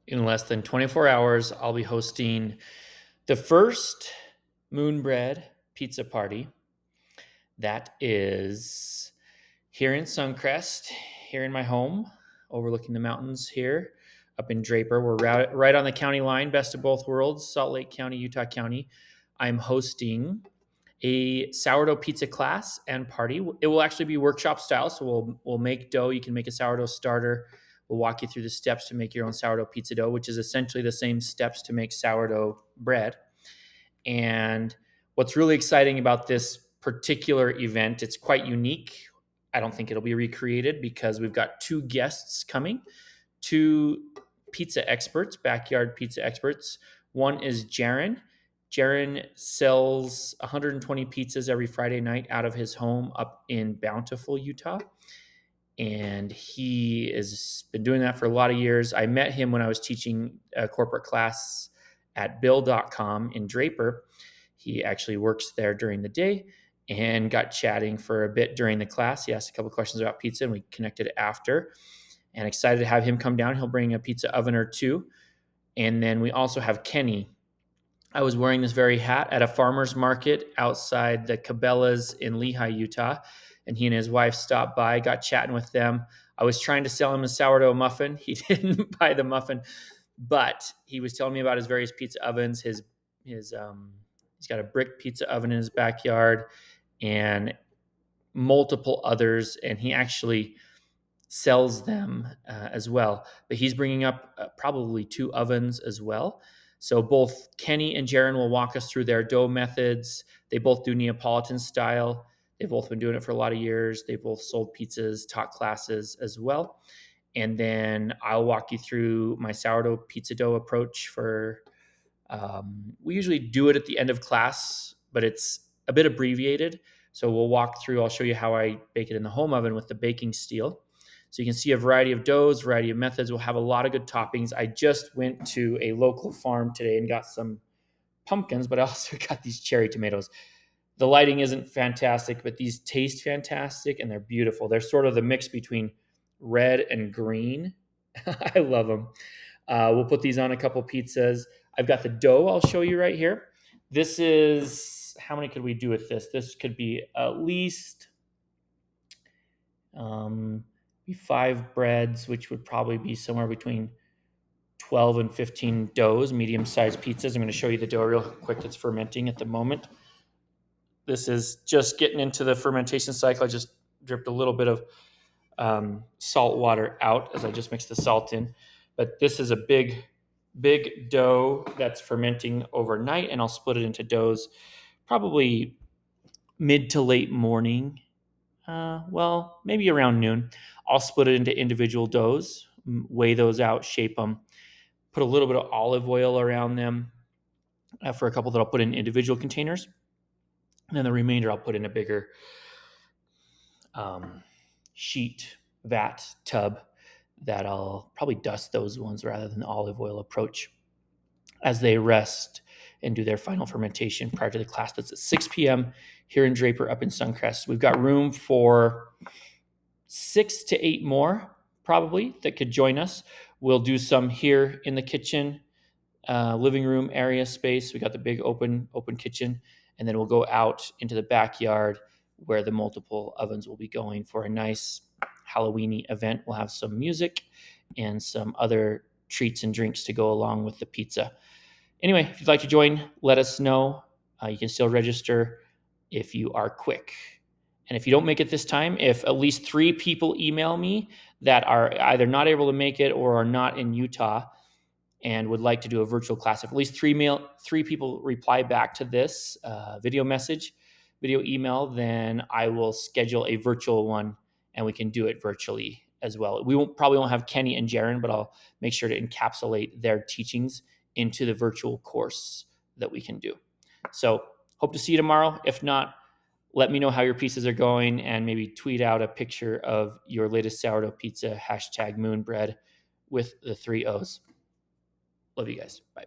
In less than 24 hours, I'll be hosting the first Moonbread pizza party. That is here in Suncrest, here in my home, overlooking the mountains here up in Draper. We're right on the county line, best of both worlds, Salt Lake County, Utah County. I'm hosting a sourdough pizza class and party. It will actually be workshop style, so we'll make dough. You can make a sourdough starter. We'll walk you through the steps to make your own sourdough pizza dough, which is essentially the same steps to make sourdough bread. And what's really exciting about this particular event, it's quite unique. I don't think it'll be recreated because we've got two guests coming, two pizza experts, backyard pizza experts. One is Jaron. Jaron sells 120 pizzas every Friday night out of his home up in Bountiful, Utah. And he has been doing that for a lot of years. I met him when I was teaching a corporate class at bill.com in Draper. He actually works there during the day and got chatting for a bit during the class. He asked a couple questions about pizza and we connected after. And excited to have him come down. He'll bring a pizza oven or two. And then we also have Kenny. I was wearing this very hat at a farmer's market outside the Cabela's in Lehi, Utah. And he and his wife stopped by, got chatting with them. I was trying to sell him a sourdough muffin. He didn't buy the muffin, but he was telling me about his various pizza ovens. He's got a brick pizza oven in his backyard and multiple others. And he actually sells them as well. But he's bringing up probably two ovens as well. So both Kenny and Jaron will walk us through their dough methods. They both do Neapolitan style. They've both been doing it for a lot of years. They both sold pizzas, taught classes as well. And then I'll walk you through my sourdough pizza dough approach for, we usually do it at the end of class, but it's a bit abbreviated. So we'll walk through, I'll show you how I bake it in the home oven with the baking steel. So you can see a variety of doughs, variety of methods. We'll have a lot of good toppings. I just went to a local farm today and got some pumpkins, but I also got these cherry tomatoes. The lighting isn't fantastic, but these taste fantastic and they're beautiful. They're sort of the mix between red and green. I love them. We'll put these on a couple pizzas. I've got the dough I'll show you right here. This is, how many could we do with this? This could be at least 5 breads, which would probably be somewhere between 12 and 15 doughs, medium-sized pizzas. I'm going to show you the dough real quick that's fermenting at the moment. This is just getting into the fermentation cycle. I just dripped a little bit of salt water out as I just mixed the salt in. But this is a big dough that's fermenting overnight, and I'll split it into doughs probably mid to late morning. Maybe around noon. I'll split it into individual doughs, weigh those out, shape them, put a little bit of olive oil around them for a couple that I'll put in individual containers. And then the remainder I'll put in a bigger sheet, vat, tub that I'll probably dust those ones rather than the olive oil approach as they rest and do their final fermentation prior to the class that's at 6 p.m. here in Draper up in Suncrest. We've got room for 6 to 8 more probably that could join us. We'll do some here in the kitchen, living room area space. We got the big open kitchen, and then we'll go out into the backyard where the multiple ovens will be going for a nice Halloween-y event. We'll have some music and some other treats and drinks to go along with the pizza. Anyway, if you'd like to join, let us know. You can still register if you are quick. And if you don't make it this time, if at least 3 people email me that are either not able to make it or are not in Utah and would like to do a virtual class, if at least 3 people reply back to this video email, then I will schedule a virtual one and we can do it virtually as well. We probably won't have Kenny and Jaron, but I'll make sure to encapsulate their teachings into the virtual course that we can do. So hope to see you tomorrow. If not, let me know how your pieces are going and maybe tweet out a picture of your latest sourdough pizza, #Moonbread with the 3 O's. Love you guys. Bye.